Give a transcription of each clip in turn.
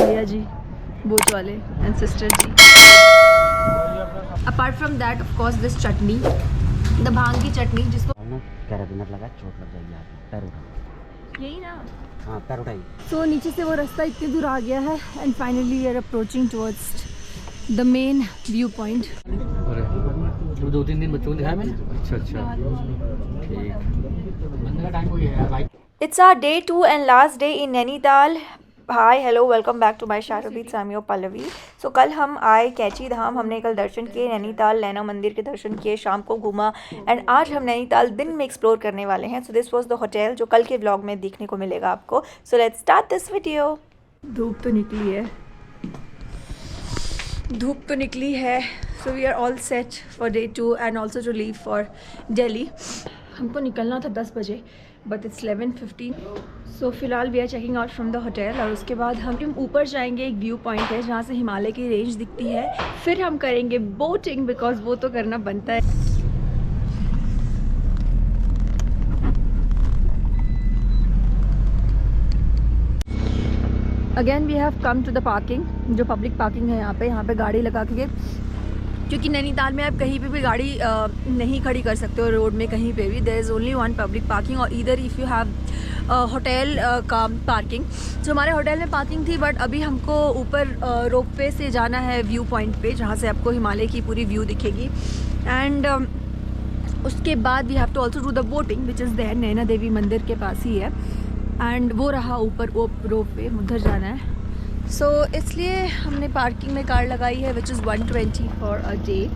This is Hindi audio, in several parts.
भैया जी बोट वाले एंड सिस्टर जी। Apart from that of course this chutney, the bhang की चटनी जिसको कैराबिनर लगा, चोट लग जाएगी आपको, पैर उठा, यही ना। हाँ पैर उठाई। सो नीचे से वो रास्ता इतनी दूर आ गया है and finally we are approaching towards the main view point. अरे 2-3 दिन बच्चों को दिखाया मैंने। अच्छा ठीक, बनने का टाइम हो गया भाई। It's our day 2 and last day in Nainital. Hi hello welcome back to my शारोबीत सामियो पल्लवी। सो कल हम आए कैची धाम, हमने कल दर्शन किए नैनीताल नैना मंदिर के दर्शन किए, शाम को घूमा एंड आज हम नैनीताल दिन में एक्सप्लोर करने वाले हैं। So this was the hotel जो कल के व्लॉग में देखने को मिलेगा आपको। So let's start this video. धूप तो निकली है, so we are all set for day 2 and also to leave for Delhi. हमको निकलना था 10 बजे बट इट्स 11:15। सो फिलहाल we are checking out from the hotel और उसके बाद हम ऊपर जाएंगे। एक व्यू पॉइंट है जहाँ से हिमालय की रेंज दिखती है, फिर हम करेंगे बोटिंग बिकॉज वो तो करना बनता है। Again we have come to the parking, जो पब्लिक पार्किंग है यहाँ पे गाड़ी लगा के, क्योंकि नैनीताल में आप कहीं पे भी गाड़ी नहीं खड़ी कर सकते हो रोड में कहीं पे भी। There is only one public parking और इधर इफ़ यू हैव होटल का पार्किंग। जो हमारे होटल में पार्किंग थी बट अभी हमको ऊपर रोपवे से जाना है व्यू पॉइंट पे जहाँ से आपको हिमालय की पूरी व्यू दिखेगी एंड उसके बाद we have to also do the boating which is there, Naina Devi मंदिर के पास ही है एंड वो रहा ऊपर रोपवे, उधर जाना है। सो इसलिए हमने पार्किंग में कार लगाई है which is 120 for a day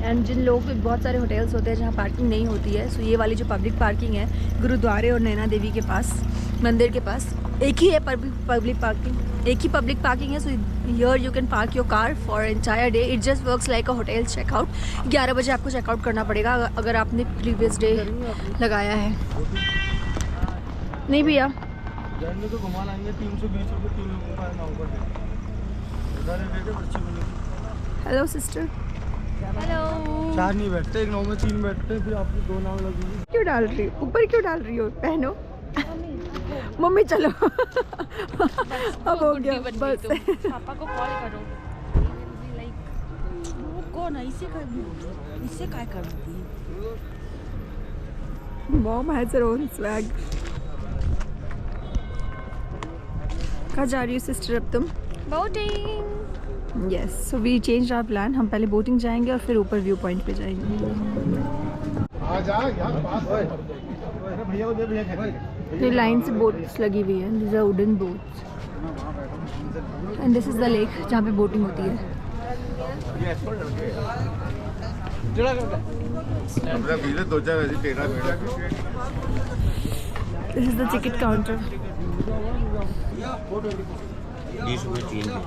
and जिन लोगों के बहुत सारे होटल्स होते हैं जहाँ पार्किंग नहीं होती है। सो ये वाली जो पब्लिक पार्किंग है गुरुद्वारे और नैना देवी के पास, मंदिर के पास एक ही है पब्लिक पार्किंग, एक ही पब्लिक पार्किंग है। So here you can park your car for entire day. It just works like a hotel checkout. 11 बजे आपको चेकआउट करना पड़ेगा अगर आपने प्रीवियस डे लगाया है। नहीं भैया तो घुमा लाएंगे 320 रुपये 3 लोगों का नाव पर। Hello sister. हेलो। 4 नहीं बैठते, एक नाव में 3 बैठते, फिर आपको 2 नाव लगेगी। क्यों डाल रही हो ऊपर, क्यों डाल रही हो? पहनो मम्मी चलो अब हो गया बस। पापा को कॉल करो, लाइक वो कौन है, इससे काय करती है। Mom has her own swag. कहाँ जा रही हो सिस्टर अब तुम? Boating. Yes, so we change our plan. हम पहले बोटिंग जाएंगे और फिर ऊपर व्यू पॉइंट पे जाएंगे। ये लाइन से बोट्स लगी हुई है, this are wooden boats and this is the lake जहाँ पे बोटिंग होती है। This is the ticket counter. 20 रुपये चेंज है।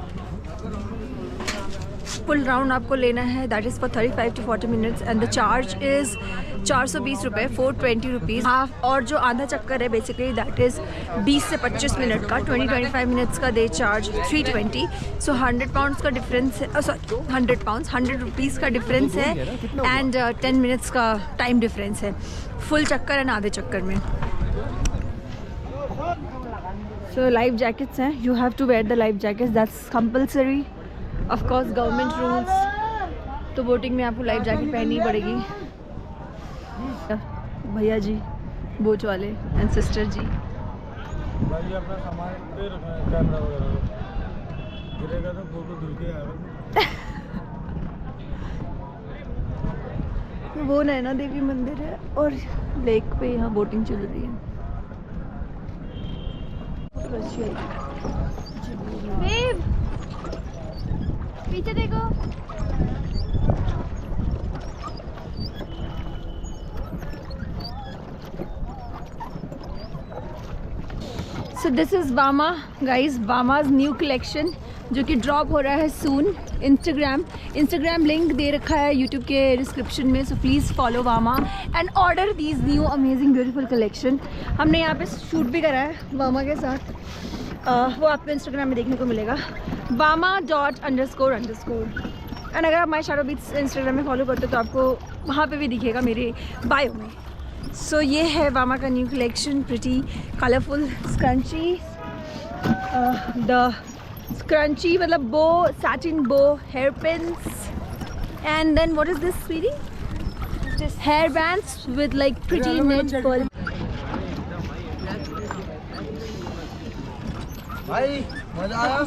फुल राउंड आपको लेना है, that is for 35 to 40 minutes and the charge is 420 रुपये, 420 रुपीज़ हाफ। और जो आधा चक्कर है बेसिकली दैट इज़ 20 से 25 मिनट का, 20-25 मिनट्स का दे चार्ज 320। सो 100 पाउंड्स का डिफरेंस है, सॉरी 100 पाउंड्स 100 रुपीज़ का डिफरेंस है एंड 10 मिनट्स का टाइम डिफरेंस है फुल चक्कर एंड आधे चक्कर में। सो लाइफ जैकेट्स हैं, you have to wear the life jackets, that's compulsory of course, government rules. तो बोटिंग में आपको लाइफ जैकेट पहननी पड़ेगी। भैया जी बोट वाले एंड सिस्टर जी। भाई अपना सामान पे रखना है, कैमरा वगैरह गिरेगा तो फोटो धुल के आएगा। वो नैना देवी मंदिर है और लेक पे यहाँ बोटिंग चल रही है। पीछे देखो। So this is Vama guys, Vama's new collection जो कि ड्रॉप हो रहा है सून। इंस्टाग्राम लिंक दे रखा है यूट्यूब के डिस्क्रिप्शन में। So please follow Vama and order these new amazing beautiful collection. हमने यहाँ पे शूट भी करा है वामा के साथ, वो आपको इंस्टाग्राम में देखने को मिलेगा, wama.__। एंड अगर आप माय शारोबीत इंस्टाग्राम में फॉलो करते हो तो आपको वहाँ पे भी दिखेगा मेरे बायो में। सो ये है वामा का new collection, pretty colourful scrunchie, the scrunchie, मतलब bow, satin bow, hairpins, and then what is this, sweetie? Just hairbands with like pretty net pearl. भाई मजा आया?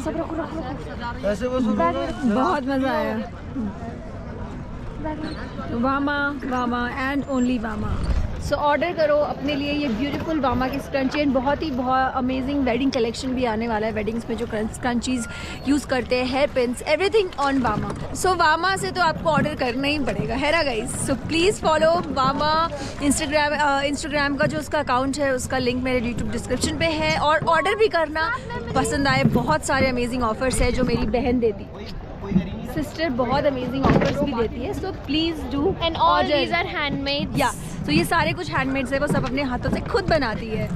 कैसे वसूल हो रहा है? बहुत मजा आया. वामा, वामा एंड ओनली वामा. सो ऑर्डर करो अपने लिए ये ब्यूटीफुल वामा की स्क्रंची. एंड बहुत अमेजिंग वेडिंग कलेक्शन भी आने वाला है. वेडिंग्स में जो स्क्रंचीज यूज़ करते हैं, hair pins, everything on Vama. So Vama से तो आपको ऑर्डर करना ही पड़ेगा, है ना guys? So please follow Vama. Instagram का जो उसका अकाउंट है उसका लिंक मेरे यूट्यूब डिस्क्रिप्शन पे है. और ऑर्डर भी करना. पसंद आए, बहुत सारे अमेजिंग ऑफर्स है जो मेरी बहन देती है. सिस्टर बहुत अमेजिंग ऑफर्स भी देती है. So please do. And all these are handmade. या तो ये सारे कुछ हैंडमेड्स है, वो सब अपने हाथों से खुद बनाती है.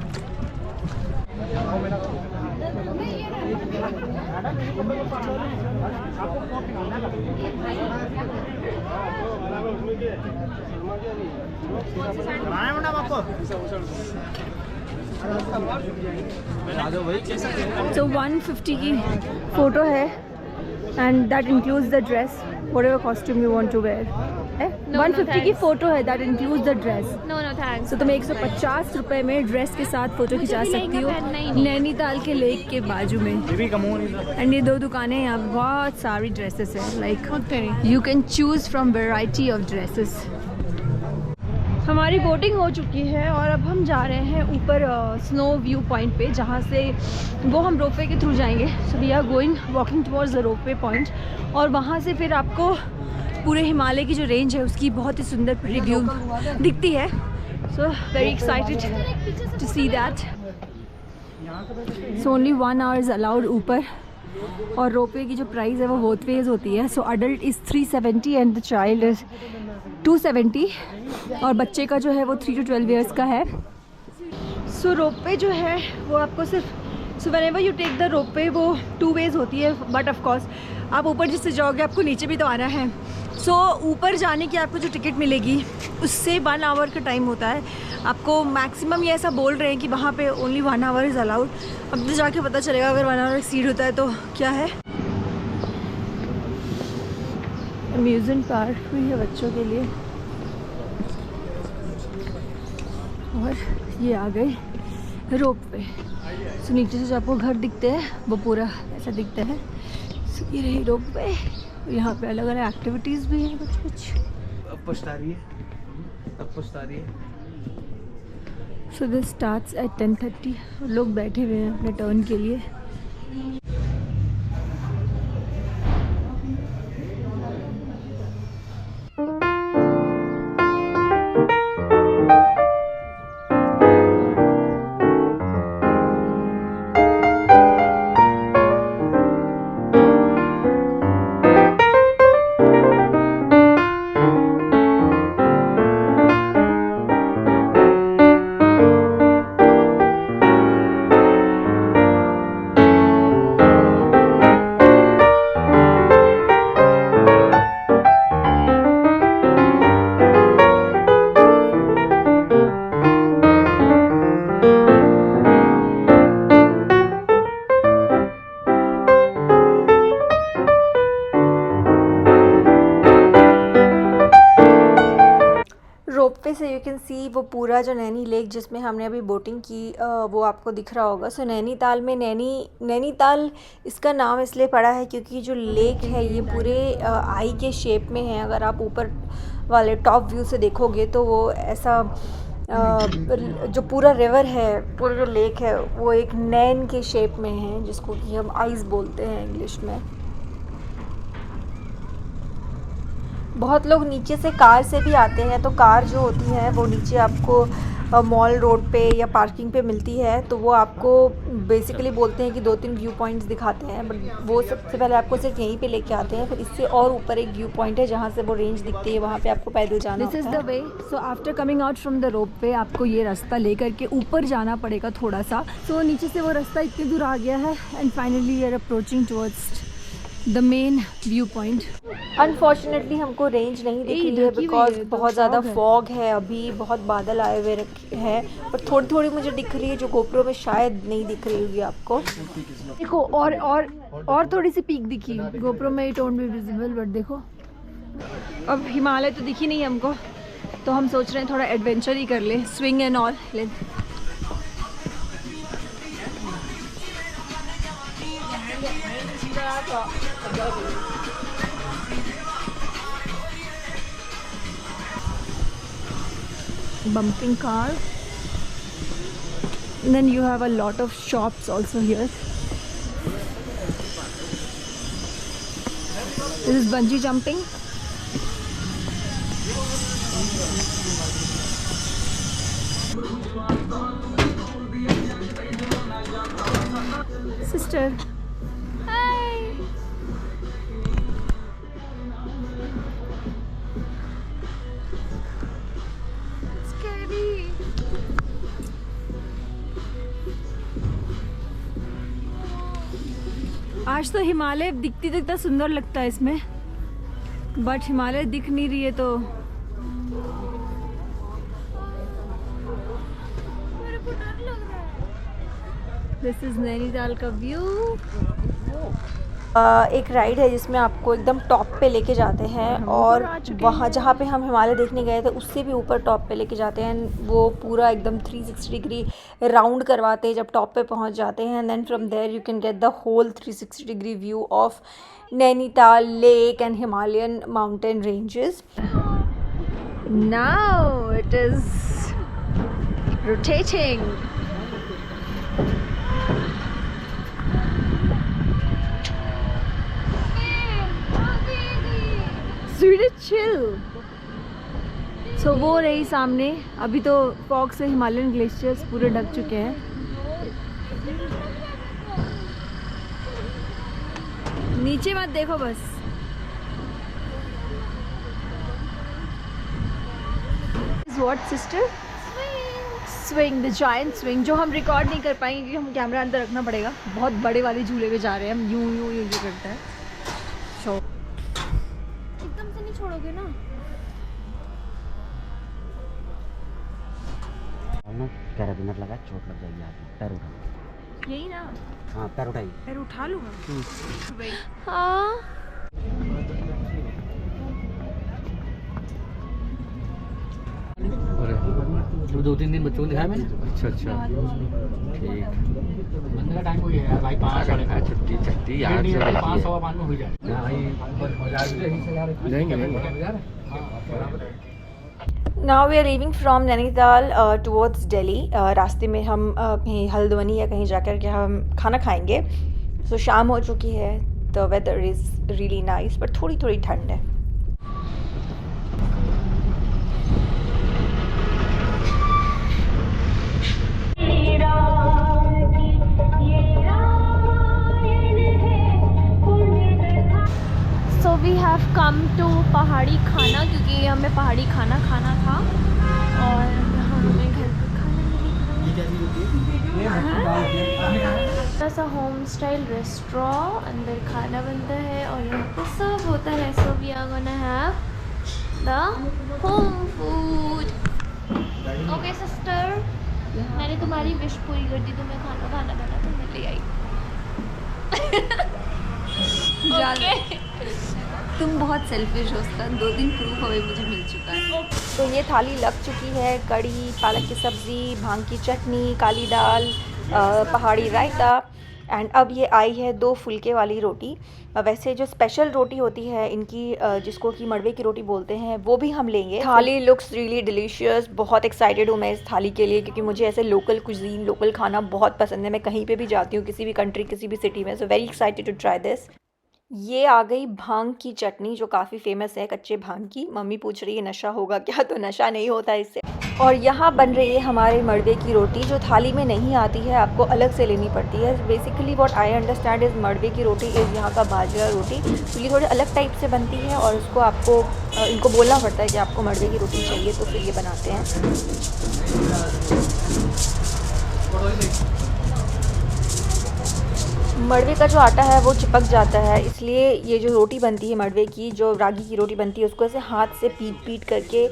So 150 की फ़ोटो है and that includes the dress, whatever costume you want to wear. No, 150 की thanks. फ़ोटो है, that includes the dress. No, thanks. तो तुम 150 रुपए में ड्रेस के साथ फ़ोटो खिंचा भी सकती हो लहंगा पहनना ही नहीं। नैनीताल के लेक के बाजू में. एंड ये 2 दुकानें, यहाँ बहुत सारी ड्रेसेस है. Like you can choose from variety of dresses. हमारी बोटिंग हो चुकी है और अब हम जा रहे हैं ऊपर स्नो व्यू पॉइंट पे, जहाँ से वो हम रोपवे के थ्रू जाएंगे. So we are going walking towards the ropeway point. और वहाँ से फिर आपको पूरे हिमालय की जो रेंज है उसकी बहुत ही सुंदर व्यू दिखती है. So very excited to see that. So only 1 hour is allowed ऊपर. और रोपवे की जो प्राइस है वो बोथ वेज होती है. So adult is 370 and the child is 270. और बच्चे का जो है वो 3 to 12 years का है. सो रोपवे जो है वो आपको सिर्फ, so whenever you take the ropeway वो 2 ways होती है. बट ऑफ कोर्स आप ऊपर जिससे जाओगे आपको नीचे भी तो आना है. सो ऊपर जाने की आपको जो टिकट मिलेगी उससे 1 hour का टाइम होता है. आपको मैक्सिमम ये ऐसा बोल रहे हैं कि वहाँ पे ओनली 1 hour इज़ अलाउड. अब तो जाके पता चलेगा अगर 1 hour एक्सीड होता है तो क्या है. अम्यूज़मेंट पार्क भी है बच्चों के लिए. और ये आ गए रोपवे. सो नीचे से जो आपको घर दिखते हैं वो पूरा ऐसा दिखता है. सो ये रही रोपवे. यहाँ पे अलग अलग एक्टिविटीज़ भी हैं कुछ. अब पछता रही है, अब पछता रही है. So this starts at 10:30. लोग बैठे हुए हैं अपने टर्न के लिए. रोपवे से यू कैन सी वो पूरा जो नैनी लेक जिसमें हमने अभी बोटिंग की वो आपको दिख रहा होगा. सो नैनीताल में नैनीताल इसका नाम इसलिए पड़ा है क्योंकि जो लेक है ये पूरे आई के शेप में है. अगर आप ऊपर वाले टॉप व्यू से देखोगे तो वो ऐसा जो पूरा रिवर है, पूरा जो लेक है वो एक नैन के शेप में है जिसको कि हम आइस बोलते हैं इंग्लिश में. बहुत लोग नीचे से कार से भी आते हैं. तो कार जो होती है वो नीचे आपको मॉल रोड पे या पार्किंग पे मिलती है. तो वो आपको बेसिकली बोलते हैं कि 2-3 व्यू पॉइंट्स दिखाते हैं. बट वो सबसे पहले आपको सिर्फ यहीं पे लेके आते हैं. फिर इससे और ऊपर एक व्यू पॉइंट है जहाँ से वो रेंज दिखती है. वहाँ पे आपको पैदल जाना होता है. This is the way. So after coming out from the rope way आपको ये रास्ता लेकर के ऊपर जाना पड़ेगा थोड़ा सा. सो नीचे से वो रास्ता इतनी दूर आ गया है and finally we are approaching towards the main view point. Unfortunately हमको रेंज नहीं दिख रही है बिकॉज बहुत ज़्यादा फॉग है, अभी बहुत बादल आए हुए हैं, पर थोड़ी थोड़ी मुझे दिख रही है जो गोप्रो में शायद नहीं दिख रही होगी आपको। देखो और थोड़ी सी पीक दिखी, गोप्रो में it won't be visible, but देखो अब हिमालय तो दिखी नहीं हमको, तो हम सोच रहे हैं थोड़ा एडवेंचर ही कर ले, swing and all. Bumping car, and then you have a lot of shops also here. This is bungee jumping. Sister. Hi. Scary. आज तो हिमालय दिखती दिखता सुंदर लगता है इसमें, बट हिमालय दिख नहीं रही है तो मेरे को डर लग रहा है। दिस इज नैनीताल का व्यू। एक राइड है जिसमें आपको एकदम टॉप पे लेके जाते हैं और वहाँ जहाँ पे हम हिमालय देखने गए थे उससे भी ऊपर टॉप पे लेके जाते हैं। वो पूरा एकदम 360 डिग्री राउंड करवाते हैं जब टॉप पे पहुँच जाते हैं, and then from there you can get the whole 360 degree view of Nainital lake and Himalayan mountain ranges. Now it is rotating. Sweet chill. So वो रही सामने, अभी तो फॉग से हिमालयन ग्लेशियर्स पूरे ढक चुके हैं। नीचे मत देखो बस। What sister? Swing, the giant swing, जो हम रिकॉर्ड नहीं कर पाएंगे क्योंकि हम कैमरा अंदर रखना पड़ेगा। बहुत बड़े वाले झूले पे जा रहे हैं हम, यूं यूं यूं यूं करता है। So एकदम से नहीं छोड़ोगे ना? कैराबिनर लगा, चोट लग जाएगी आपको। पैर उठा, यही ना, हाँ पैर उठाइए। पैर उठा लूँगा। हाँ। तो 2-3 दिन बच्चों को दिखाया मैंने। अच्छा ठीक। बंदे का टाइम कोई है भाई, 5 छुट्टी छुट्टी यार 5 सवा 5 में हो जाए जाएंगे। Now we are leaving from Nainital towards Delhi. रास्ते में हम कहीं हल्द्वानी या कहीं जाकर के हम खाना खाएंगे। So शाम हो चुकी है, the weather is really nice, but थोड़ी थोड़ी ठंड है। So we have come to पहाड़ी खाना, क्योंकि हमें पहाड़ी खाना खाना था और हमें घर पे खाना नहीं। सा होम स्टाइल रेस्टोरेंट, अंदर खाना बनता है और यहाँ पे सब होता है। So we are gonna have the home food. Okay sister, मैंने तुम्हारी विश पूरी कर दी, तुम्हें खाना खाना था ना, तुमने ले आई। Okay. तुम बहुत सेल्फिश हो, उसका 2 दिन प्रूफ हमें मुझे मिल चुका है। तो ये थाली लग चुकी है। कड़ी, पालक की सब्ज़ी, भांग की चटनी, काली दाल, पहाड़ी रायता, एंड अब ये आई है 2 फुलके वाली रोटी। वैसे जो स्पेशल रोटी होती है इनकी, जिसको कि मड़वे की रोटी बोलते हैं, वो भी हम लेंगे। थाली लुक्स रियली डिलीशियस। बहुत एक्साइटेड हूँ मैं इस थाली के लिए, क्योंकि मुझे ऐसे लोकल कुजीन, लोकल खाना बहुत पसंद है। मैं कहीं पे भी जाती हूँ, किसी भी कंट्री, किसी भी सिटी में, so very excited to try this. ये आ गई भांग की चटनी, जो काफ़ी फेमस है, कच्चे भांग की। मम्मी पूछ रही है नशा होगा क्या, तो नशा नहीं होता इससे। और यहाँ बन रही है हमारे मड़वे की रोटी, जो थाली में नहीं आती है, आपको अलग से लेनी पड़ती है। Basically what I understand is मड़वे की रोटी इज़ यहाँ का बाजरा रोटी। तो ये थोड़ी अलग टाइप से बनती है और उसको आपको इनको बोलना पड़ता है कि आपको मड़वे की रोटी चाहिए, तो फिर ये बनाते हैं। मड़वे का जो आटा है वो चिपक जाता है, इसलिए ये जो रोटी बनती है मड़वे की, जो रागी की रोटी बनती है, उसको ऐसे हाथ से पीट करके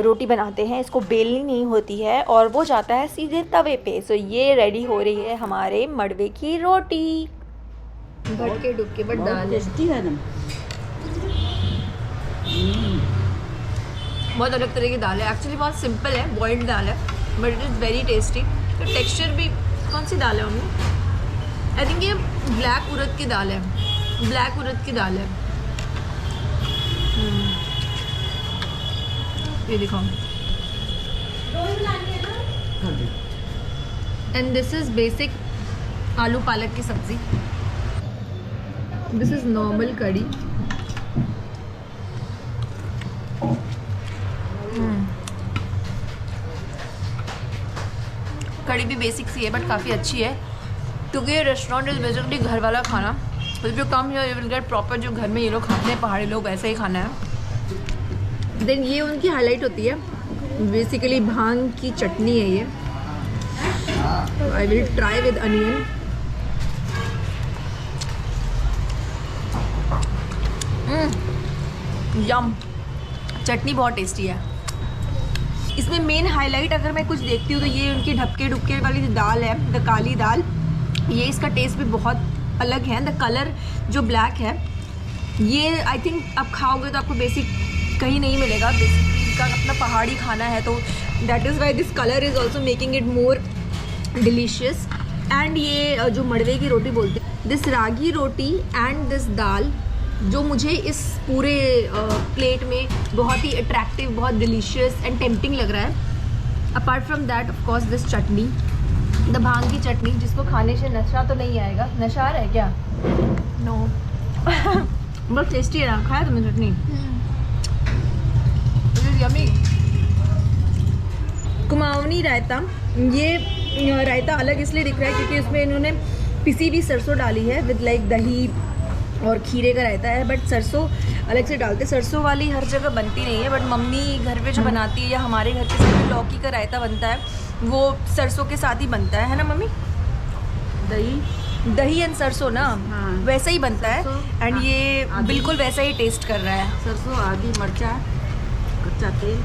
रोटी बनाते हैं। इसको बेलनी नहीं होती है और वो जाता है सीधे तवे पे। सो ये रेडी हो रही है हमारे मड़वे की रोटी। भटके डुबके बट दाल टेस्टी है ना, बहुत अलग तरह की दाल है। एक्चुअली बहुत सिंपल है, बॉइल्ड दाल है, but it is very tasty. तो टेक्सचर भी, कौन सी दाल है मम्मी? आई थिंक ये ब्लैक उड़द की दाल है, ब्लैक उड़द की दाल है। ये दिखाओ। एंड दिस इज बेसिक आलू पालक की सब्जी। दिस इज नॉर्मल कड़ी। कड़ी भी बेसिक सी है बट काफ़ी अच्छी है, क्योंकि ये रेस्टोरेंट इज़ बेसिकली घर वाला खाना। तो जो कम है, यू विल गेट प्रॉपर जो घर में ये लोग खाते हैं, पहाड़ी लोग, वैसा ही खाना है। देन ये उनकी हाईलाइट होती है, बेसिकली भांग की चटनी है ये। I will try with onion. Yum, chutney बहुत टेस्टी है। इसमें मेन हाईलाइट अगर मैं कुछ देखती हूँ तो ये उनकी ढपके डुबके वाली जो दाल है, द काली दाल, ये इसका टेस्ट भी बहुत अलग है। द कलर जो ब्लैक है, ये आई थिंक आप खाओगे तो आपको बेसिक कहीं नहीं मिलेगा। बेसिकली इनका अपना पहाड़ी खाना है, तो that is why this colour is also making it more delicious. And ये जो मड़वे की रोटी बोलते हैं, this ragi roti and this dal, जो मुझे इस पूरे प्लेट में बहुत ही अट्रैक्टिव, बहुत डिलीशियस एंड टेम्पटिंग लग रहा है। Apart from that of course this chutney, the bhang की चटनी, जिसको खाने से नशा तो नहीं आएगा। नशा आ रहा है क्या? नो बहुत टेस्टी है ना। खाया तुमने चटनी? यम्मी। कुमाऊनी रायता, ये रायता अलग इसलिए दिख रहा है क्योंकि उसमें इन्होंने पिसी हुई सरसों डाली है विद लाइक दही और खीरे का रायता है, बट सरसों अलग से डालते। सरसों वाली हर जगह बनती नहीं है, बट मम्मी घर पे जो बनाती है या हमारे घर पे जो लौकी का रायता बनता है वो सरसों के साथ ही बनता है ना मम्मी? दही एंड सरसों ना, वैसा ही बनता है। एंड ये बिल्कुल वैसा ही टेस्ट कर रहा है। सरसों, आदि, मिर्चा, कच्चा तेल।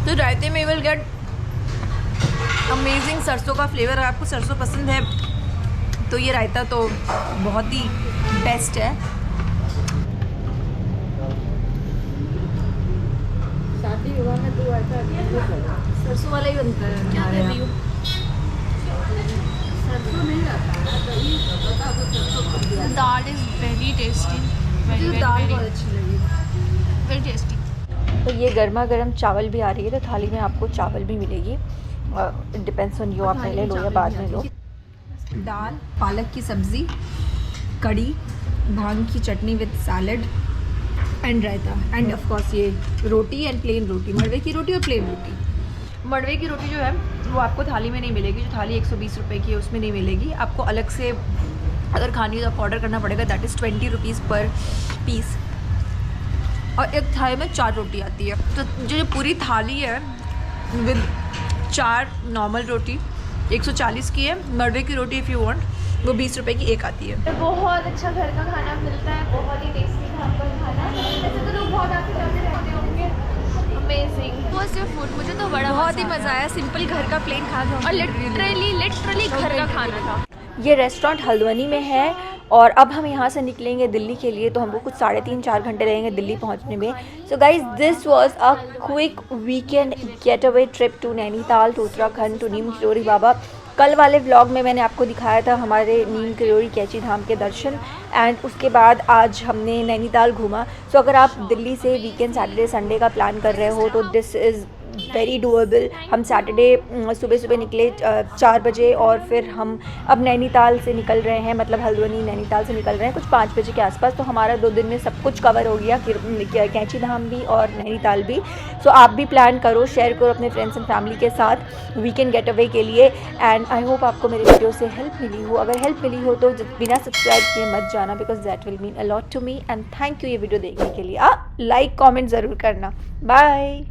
तो रायते में विल गेट अमेजिंग सरसों का फ्लेवर। अगर आपको सरसों पसंद है तो ये रायता तो बहुत ही बेस्ट है। शादी विवाह में तो ऐसा सरसों वाला ही बनता है। क्या कर रही हूँ? सरसों नहीं आता है, दही बता दो सरसों। दाल इज़ वेरी टेस्टी, मुझे दाल बहुत अच्छी लगी, वेरी टेस्टी। तो ये गर्मा गर्म चावल भी आ रही है, तो थाली में आपको चावल भी मिलेगी। इट डिपेंड्स ऑन यू, आप पहले लो या बाद में लो। दाल, पालक की सब्ज़ी, कड़ी, भांग की chutney with salad and raita, and of course ये रोटी एंड प्लेन रोटी, मड़वे की रोटी और प्लेन रोटी। मड़वे की रोटी जो है वो आपको थाली में नहीं मिलेगी, जो थाली 120 रुपये की है उसमें नहीं मिलेगी। आपको अलग से अगर खानी हो तो आपको ऑर्डर करना पड़ेगा, दैट इज़ 20 रुपीज़ पर पीस। और एक थाली में 4 रोटी आती है। तो जो पूरी थाली है विद 4 नॉर्मल रोटी 140 की है। मड़वे की रोटी इफ़ यू वांट वो 20 रुपये की एक आती है। बहुत अच्छा घर का खाना मिलता है, बहुत ही टेस्टी घर का खाना। ऐसे तो लोग बहुत आते जाते रहते होंगे। Amazing, was your food? मुझे तो बड़ा बहुत ही मज़ा आया। सिंपल घर का प्लेन खाना था और लिटरली घर का खाना था। ये रेस्टोरेंट हल्द्वानी में है और अब हम यहाँ से निकलेंगे दिल्ली के लिए, तो हमको कुछ 3.5-4 घंटे लगेंगे दिल्ली पहुँचने में। So guys, this was a quick weekend get away trip to Nainital, to Uttarakhand, to Neem Karoli Baba. कल वाले व्लॉग में मैंने आपको दिखाया था हमारे नीम किरोड़ी कैची धाम के दर्शन, एंड उसके बाद आज हमने नैनीताल घूमा। सो अगर आप दिल्ली से वीकेंड सैटरडे संडे का प्लान कर रहे हो तो दिस इज़ वेरी डूएबल। हम सैटरडे सुबह निकले 4 बजे और फिर हम अब नैनीताल से निकल रहे हैं, मतलब हल्द्वानी नैनीताल से निकल रहे हैं कुछ 5 बजे के आसपास। तो हमारा 2 दिन में सब कुछ कवर हो गया, कैची धाम भी और नैनीताल भी। सो आप भी प्लान करो, शेयर करो अपने फ्रेंड्स एंड फैमिली के साथ वीकेंड गेट अवे के लिए। एंड आई होप आपको मेरे वीडियो से हेल्प मिली हो। अगर हेल्प मिली हो तो बिना सब्सक्राइब किए मत जाना, because that will mean a lot to me. And thank you ये वीडियो देखने के लिए। लाइक कॉमेंट ज़रूर करना। बाय।